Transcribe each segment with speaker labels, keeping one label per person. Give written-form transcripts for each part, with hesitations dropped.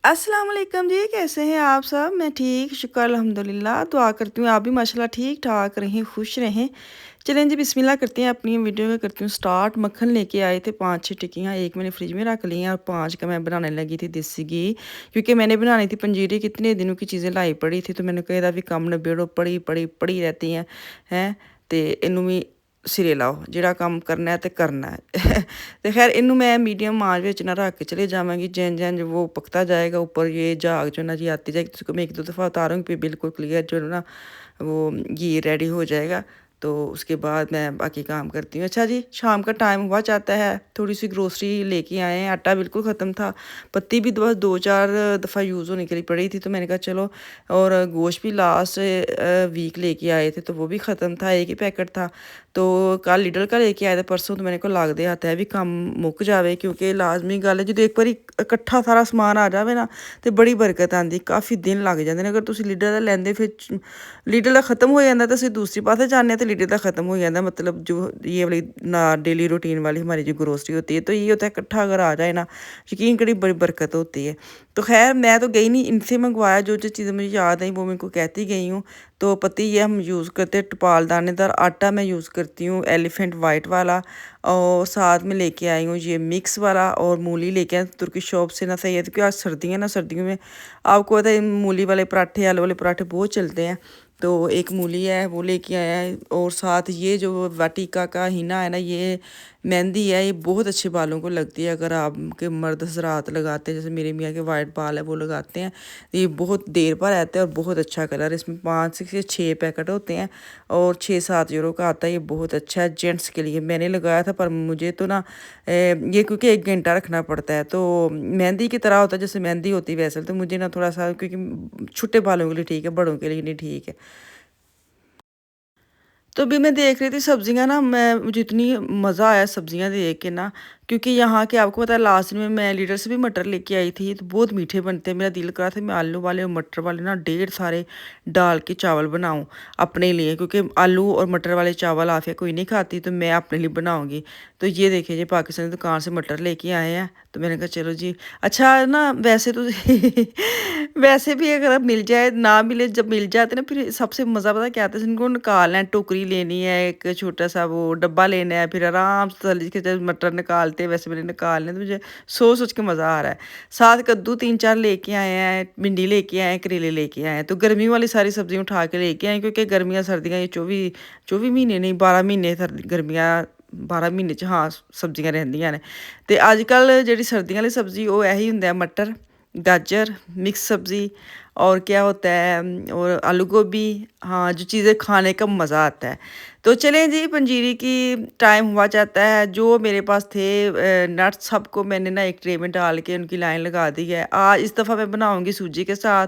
Speaker 1: अस्सलाम वालेकुम जी, कैसे हैं आप सब? मैं ठीक, शुक्र अल्हम्दुलिल्लाह। दुआ करती हूँ आप भी माशाल्लाह ठीक-ठाक रहें, खुश रहें। चलें जी बिस्मिल्लाह करते हैं, अपनी वीडियो को करती हूँ स्टार्ट। मक्खन लेके आए थे 5-6 टिक्कियाँ, एक मैंने फ्रिज में रख ली हैं और 5 का मैं बनाने लगी थी देसी घी। क्योंकि मैंने बनानी थी पंजीरी, कितने दिनों की चीज़ें लाई पड़ी थी, तो मैंने कहा ਇਹਦਾ ਵੀ ਕੰਮ ਨਿਬੇੜੋ, पड़ी रहती हैं, हैं? ਤੇ ਇਹਨੂੰ ਵੀ ਸਿਰੇ ਲਾਓ, ਜਿਹੜਾ ਕੰਮ ਕਰਨਾ है ਤੇ करना है। तो खैर इनू मैं मीडियम आँच ਵਿੱਚ ना रख के चले जावांगी। जैन वो पकता जाएगा ऊपर ये झाग जो ना जी आती जाएगी, तो उसको मैं 1-2 दफ़ा उतारूँगी, फिर बिल्कुल क्लियर जो है ना वो घी रेडी हो जाएगा। तो उसके बाद मैं बाकी काम करती हूँ। अच्छा जी, शाम का टाइम हुआ चाहता है, थोड़ी-सी ग्रोसरी लेके आए हैं, आटा बिल्कुल ख़त्म था, पत्ती भी बस 2-4 दफ़ा यूज़ होने के लिए पड़ी थी, तो मैंने कहा चलो। और गोश्त भी लास्ट वीक लेके आए थे, तो वो भी ख़त्म था, एक ही पैकेट था। तो कल लीडर का लेके आए थे परसों, तो मैंने को लगदे हत्थ है भी कम मुक जावे, क्योंकि लाजमी गल है जो एक बारी इकट्ठा सारा समान आ जाए ना, तो बड़ी बरकत आती, काफ़ी दिन लग जाते हैं। अगर तुम लीडर का लेंदे फिर लीडर का खत्म हो जाता, तो असं दूसरी पासे जाने, तो लीडर का खत्म हो जाता। मतलब जो ये वाली ना डेली रूटीन वाली हमारी जो ग्रोसरी होती है, तो ये होता है इकट्ठा अगर आ जाए ना, यकीन करी बड़ी बरकत होती है। तो खैर मैं तो गई नहीं, इनसे मंगवाया, जो जो चीज़ें मुझे याद आई वो मैं इनको कहती गई हूँ। तो पति ये हम यूज़ करते हैं टपाल दानेदार आटा, मैं यूज़ करती हूँ एलिफेंट वाइट वाला, और साथ में लेके आई हूँ ये मिक्स वाला, और मूली लेके आए तुर्की शॉप से ना। सही है, क्योंकि आज सर्दियाँ ना, सर्दियों में आपको पता है मूली वाले पराठे, आलू वाले पराठे बहुत चलते हैं। तो एक मूली है वो लेके आया है, और साथ ये जो वाटिका का हीना है ना, ये मेहंदी है, ये बहुत अच्छे बालों को लगती है। अगर आपके मर्द हज़रात लगाते हैं, जैसे मेरे मियाँ के वाइट बाल है वो लगाते हैं, तो ये बहुत देर पर रहता है और बहुत अच्छा कलर है। इसमें 5 से 6 पैकेट होते हैं और 6-7 यूरो का आता है। ये बहुत अच्छा है जेंट्स के लिए। मैंने लगाया था, पर मुझे तो ना ये क्योंकि 1 घंटा रखना पड़ता है, तो मेहंदी की तरह होता है, जैसे मेहंदी होती है वैसे। तो मुझे ना थोड़ा सा, क्योंकि छोटे बालों के लिए ठीक है, बड़ों के लिए नहीं ठीक है। तो अभी मैं देख रही थी सब्जियां ना, मैं मुझे इतनी मज़ा आया सब्जियां देख के ना, क्योंकि यहाँ के आपको पता है लास्ट में मैं लीडर से भी मटर लेके आई थी, तो बहुत मीठे बनते हैं। मेरा दिल करा था मैं आलू वाले और मटर वाले ना ढेर सारे डाल के चावल बनाऊं अपने लिए, क्योंकि आलू और मटर वाले चावल आफिया कोई नहीं खाती, तो मैं अपने लिए बनाऊंगी। तो ये देखिए जी, पाकिस्तानी दुकान से मटर लेके आए हैं, तो मैंने कहा चलो जी। अच्छा ना, वैसे तो वैसे भी अगर अब मिल जाए ना मिले, जब मिल जाते ना, फिर सबसे मज़ा पता क्या आता है, इनको निकालना है, टोकरी लेनी है, एक छोटा सा वो डब्बा लेना है, फिर आराम से तली के जब मटर निकालते हैं, वैसे मैंने निकालने, तो मुझे सोच सोच के मज़ा आ रहा है। साथ कद्दू 3-4 लेके आए हैं, भिंडी लेके आए हैं, करेले लेके आए हैं। तो गर्मी वाली सारी सब्जियां उठा के लेके आए, क्योंकि गर्मियाँ सर्दियाँ ये 24 महीने नहीं, 12 महीने गर्मियाँ, 12 महीने च हाँ सब्जियां रहिंदियां ने। ते अजकल जेह्ड़ी सर्दियां वाली सब्जी वो यही हुंदा है, मटर, गाजर, मिक्स सब्ज़ी, और क्या होता है और आलू गोभी। हाँ, जो चीज़ें खाने का मज़ा आता है। तो चलें जी, पंजीरी की टाइम हुआ जाता है। जो मेरे पास थे नट्स, सबको मैंने ना एक ट्रे में डाल के उनकी लाइन लगा दी है। आज इस दफ़ा मैं बनाऊँगी सूजी के साथ,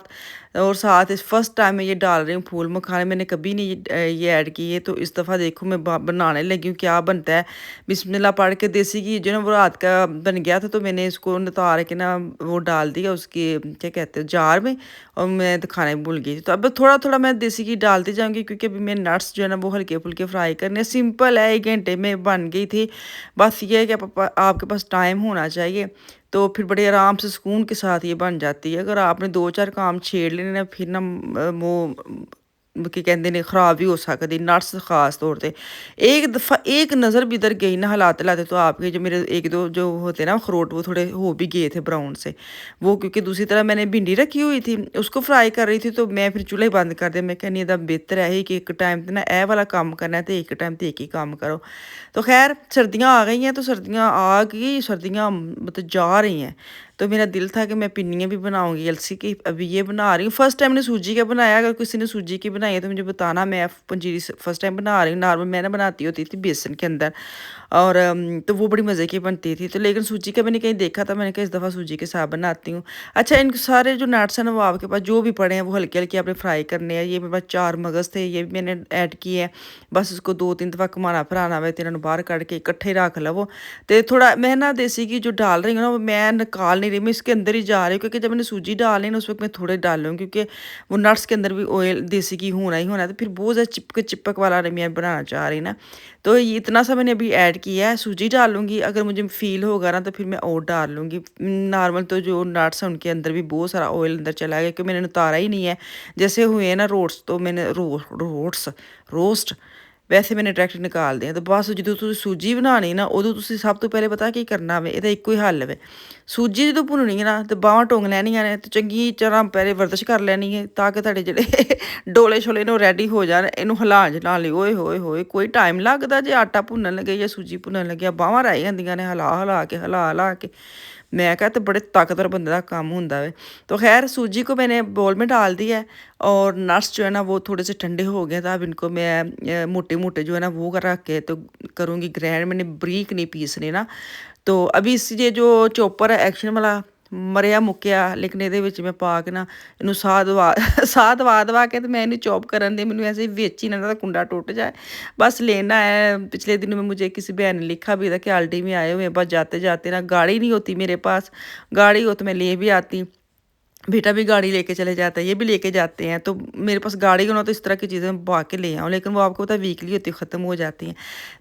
Speaker 1: और साथ इस फर्स्ट टाइम मैं ये डाल रही हूँ फूल मखाने, मैंने कभी नहीं ये ऐड किए। तो इस दफ़ा देखो मैं बनाने लगी हूँ, क्या बनता है। बिस्मिल्लाह पढ़ के देसी घी जो ना वो रात का बन गया था, तो मैंने इसको नितार के ना वो डाल दिया उसके क्या कहते हैं जार में, और मैं दिखाने भूल गई थी। तो अब थोड़ा-थोड़ा मैं देसी घी डालती जाऊँगी, क्योंकि अभी मैं नट्स जो है ना वो हल्के-फुल्के फ्राई करने हैं। सिंपल है, 1 घंटे में बन गई थी। बस ये है कि आपके पास टाइम होना चाहिए, तो फिर बड़े आराम से सुकून के साथ ये बन जाती है। अगर आपने 2-4 काम छेड़ लेने ना, फिर ना वो ਕੀ ਕਹਿੰਦੇ ਨੇ ख़राब भी हो सकती, नट्स ख़ास तौर पे। एक दफ़ा एक नज़र भी इधर गई ना हिलाते-हिलाते, तो आपके जो मेरे 1-2 जो होते हैं ना अखरोट, वो थोड़े हो भी गए थे ब्राउन से। वो क्योंकि दूसरी तरफ मैंने भिंडी रखी हुई थी, उसको फ्राई कर रही थी, तो मैं फिर चूल्हा ही बंद कर दिया। मैं कहनी ਇਹਦਾ ਬਿਹਤਰ ਹੈ ही कि एक टाइम ਤੇ ना ਇਹ वाला काम करना है, तो एक टाइम ਤੇ एक ही काम करो। तो खैर सर्दियाँ आ गई हैं, तो सर्दियाँ आ गई, सर्दियाँ मतलब जा रही हैं। तो मेरा दिल था कि मैं पिन्नियाँ भी बनाऊँगी अलसी की, अभी ये बना रही हूँ। फर्स्ट टाइम मैंने सूजी का बनाया, अगर किसी ने सूजी की बनाई है तो मुझे बताना। मैं पंजीरी फर्स्ट टाइम बना रही हूँ, नॉर्मल मैं ना बनाती होती थी बेसन के अंदर, और तो वो बड़ी मज़े की बनती थी। तो लेकिन सूजी का मैंने कहीं देखा था, मैंने कहा इस दफ़ा सूजी के साथ बनाती हूँ। अच्छा, इन सारे जो नट्स हैं ना, वो आपके पास जो भी पड़े हैं वो हल्के-हल्के आपने फ्राई करने हैं। ये मेरे पास 4 मगज़ थे, ये भी मैंने ऐड किए हैं। बस इसको 2-3 दफ़ा घुमाना फिराना वे, ते इन्हां नूं बाहर कढ के इकट्ठे रख लवो। ते थोड़ा मैं ना देसी घी जो डाल रही हूँ ना, वो मैं निकाल नहीं रही, मैं इसके अंदर ही जा रही हूँ क्योंकि जब मैंने सूजी डाले ना उस वक़्त मैं थोड़े डालूँगी क्योंकि वो नट्स के अंदर भी ऑयल देसी घी होना ही होना है, तो फिर बहुत ज़्यादा चिपक-चिपक वाला नहीं मैं बनाना चाह रही ना। तो ये इतना सा मैंने अभी ऐड किया है, सूजी डालूँगी, अगर मुझे फ़ील होगा ना तो फिर मैं और डाल लूँगी। नॉर्मल तो जो नट्स हैं उनके अंदर भी बहुत सारा ऑयल अंदर चला गया क्योंकि मैंने उतारा ही नहीं है। जैसे हुए हैं ना रोट्स, तो मैंने रोस्ट वैसे मैंने डायरैक्ट निकाल दिया। तो बस ਜਦੋਂ ਤੁਸੀਂ ਸੂਜੀ ਬਣਾਉਣੀ ਨਾ ਉਦੋਂ ਤੁਸੀਂ ਸਭ ਤੋਂ ਪਹਿਲੇ ਪਤਾ ਕੀ ਕਰਨਾ ਵੇ, ਇਹਦਾ ਇੱਕੋ ਹੀ ਹੱਲ ਵੇ। ਸੂਜੀ ਜਦੋਂ ਭੁੰਨਣੀ ਹੈ ਨਾ ਤੇ ਬਾਹਾਂ ਟੋਂਗ ਲੈਣੀਆਂ ਨੇ ਤੇ ਚੰਗੀ ਤਰ੍ਹਾਂ ਪਹਿਲੇ ਵਰਜਿਸ਼ ਕਰ ਲੈਣੀ ਹੈ ਤਾਂ ਕਿ ਤੁਹਾਡੇ ਜਿਹੜੇ ਡੋਲੇ ਛੋਲੇ ਨੇ ਉਹ ਰੈਡੀ ਹੋ ਜਾਣ। ਇਹਨੂੰ ਹਿਲਾਉਣ ਨਾਲ ਲਈ ਓਏ ਹੋਏ ਹੋਏ ਕੋਈ ਟਾਈਮ ਲੱਗਦਾ ਜੇ ਆਟਾ ਭੁੰਨਣ ਲੱਗੇ ਜਾਂ ਸੂਜੀ ਭੁੰਨਣ ਲੱਗਿਆ, ਬਾਹਾਂ ਰਹਿ ਜਾਂਦੀਆਂ ਨੇ ਹਿਲਾ ਕੇ। मैं कहा तो बड़े ताकतवर बंदे का काम होता है। तो खैर सूजी को मैंने बोल में डाल दिया है और नट्स जो है ना वो थोड़े से ठंडे हो गए, तो अब इनको मैं मोटे मोटे जो है ना वो रख के तो करूँगी ग्रैंड, मैंने बरीक नहीं पीसने ना। तो अभी इस ये जो चॉपर है एक्शन वाला ਮਰਿਆ ਮੁੱਕਿਆ, ਲੇਕਿਨ ਇਹਦੇ ਵਿੱਚ ਮੈਂ ਪਾ ਕੇ ਨਾ ਇਹਨੂੰ ਸਾਹ ਦਵਾ ਦਵਾ ਕੇ ਤੇ ਮੈਂ ਇਹਨੂੰ ਚੌਪ ਕਰਨ ਦੇ, ਮੈਨੂੰ ऐसे ਵਿੱਚ ही ना था कुंडा टूट जाए। बस लेना है। पिछले दिनों में मुझे किसी बहन ने लिखा भी था कि आल्टी में आए हुए हैं, बस जाते जाते ना, गाड़ी नहीं होती मेरे पास, गाड़ी हो तो मैं ले भी आती, बेटा भी गाड़ी लेके चले जाता है, ये भी लेके जाते हैं, तो मेरे पास गाड़ी का ना तो इस तरह की चीज़ें मैं पा के ले आऊँ, लेकिन वो आपको पता है वीकली होती है, ख़त्म हो जाती हैं।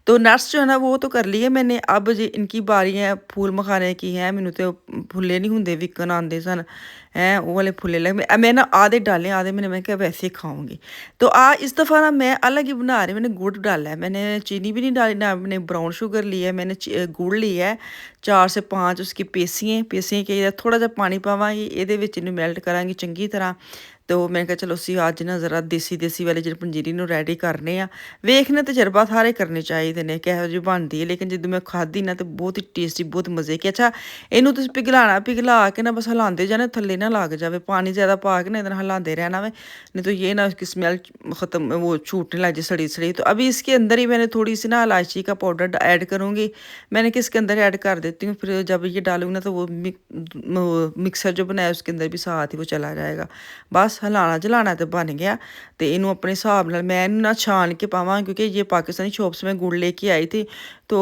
Speaker 1: तो नट्स जो है ना वो तो कर लिए मैंने, अब जी इनकी बारी है फूल मखाने की है। मैनू तो फुल्ले नहीं होंगे विकन आते सन हैं, वो वाले फुल्ले लगे। मैं ना आधे डाले, आधे मैं क्या वैसे ही खाऊंगी। तो इस दफ़ा ना मैं अलग ही बना रही, मैंने गुड़ डाला है, मैंने चीनी भी नहीं डाली ना, मैंने ब्राउन शुगर लिया है, मैंने गुड़ लिया है 4 से 5 उसकी पेसियां के थोड़ा जा पानी पावांगी, ये मैल्ट करांगी चंगी तरह। तो मैं कहा चलो ਅਸੀਂ ਅੱਜ ਨਾ ਜ਼ਰਾ ਦੇਸੀ ਵਾਲੇ ਜਿਹੜੀ ਪੰਜੀਰੀ ਨੂੰ ਰੈਡੀ ਕਰਨੇ ਆ। ਵੇਖਣੇ ਤਜਰਬਾ ਸਾਰੇ ਕਰਨੇ ਚਾਹੀਦੇ ਨੇ ਕਿਹੋ ਜਿਹੀ ਬਣਦੀ ਹੈ, ਲੇਕਿਨ ਜਦੋਂ ਮੈਂ ਖਾਧੀ ਨਾ ਤੇ ਬਹੁਤ ਹੀ ਟੇਸਟੀ, ਬਹੁਤ ਮਜ਼ੇ ਕੀ। ਅੱਛਾ ਇਹਨੂੰ ਤੁਸੀਂ ਪਿਘਲਾ ਕੇ ਨਾ ਬਸ ਹਿਲਾਉਂਦੇ ਜਾਣਾ, ਥੱਲੇ ਨਾ ਲੱਗ ਜਾਵੇ, ਪਾਣੀ ਜ਼ਿਆਦਾ ਪਾ ਕੇ ना इधर हिलाते रहना वे, नहीं तो ये ना उसकी स्मेल ख़त्म वो छूटने लग जाए सड़ी सड़ी। तो अभी इसके अंदर ही मैंने थोड़ी सी ना इलायची का पाउडर ऐड करूँगी, मैंने किसके अंदर ऐड कर देती हूँ, फिर जब ये डालूंगी ना तो वो मिक्सर जो बनाया उसके अंदर भी साथ ही वो चला जाएगा। बस हिलाना जलाना तो बन गया। तो इनू अपने हिसाब नाल मैं ना छान के पावा, क्योंकि ये पाकिस्तानी शॉप्स में गुड़ लेके आई थी, तो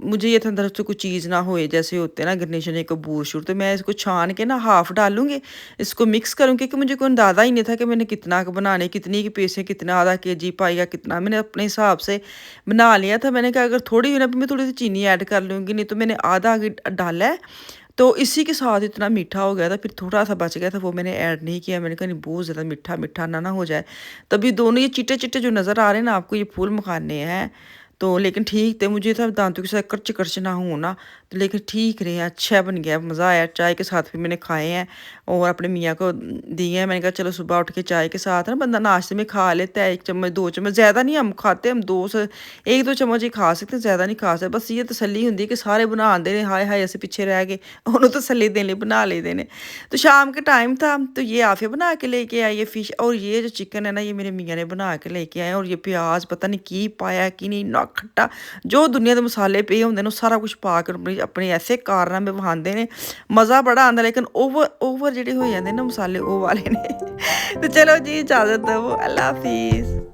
Speaker 1: मुझे ये था अंदर से कोई चीज़ ना होए जैसे होते हैं ना गर्निशर एक बूर शूर। तो मैं इसको छान के ना हाफ़ डालूंगी, इसको मिक्स करूँगी, क्योंकि मुझे कोई अंदाज़ा ही नहीं था कि मैंने कितना बनाने, कितनी की पैसे, कितना आधा केजी पाएगा कितना, मैंने अपने हिसाब से बना लिया था। मैंने कहा अगर थोड़ी हुई ना मैं थोड़ी सी चीनी ऐड कर लूँगी, नहीं तो मैंने आधा डाला है। तो इसी के साथ इतना मीठा हो गया था, फिर थोड़ा सा बच गया था वो मैंने ऐड नहीं किया। मैंने कहा नहीं बहुत ज़्यादा मीठा ना हो जाए। तभी दोनों ये चिट्टे चिट्टे जो नज़र आ रहे हैं ना आपको, ये फूल मखाने हैं। तो लेकिन ठीक थे, मुझे था दांतों के साथ करच ना हो ना, तो लेकिन ठीक रहे, अच्छा बन गया, मज़ा आया। चाय के साथ भी मैंने खाए हैं और अपने मियाँ को दिए हैं। मैंने कहा चलो सुबह उठ के चाय के साथ ना बंदा नाश्ते में खा लेता है, 1 चम्मच 2 चम्मच, ज़्यादा नहीं हम खाते, हम 1-2 चम्मच ही खा सकते, ज़्यादा नहीं खा सकते। बस ये तसल्ली होंगी कि सारे बनाते हैं, हाय हाय अस पिछे रह गए, उन्होंने तसल्ली देने लिए बना लेते हैं। तो शाम के टाइम था, तो ये आफिया बना के लेके आई ये फ़िश, और ये जो चिकन है ना ये मेरे मियाँ ने बना के लेके आए। और ये प्याज पता नहीं की पाया कि नहीं, ना खट्टा, जो दुनिया के मसाले पे होंगे सारा कुछ पा के अपने ऐसे कारनामे विखाते हैं, मज़ा बड़ा आता। लेकिन ओवर जेडे हो जाते हैं ना मसाले वो वाले ने। तो चलो जी इजाज़त दो, अल्लाह हाफिज़।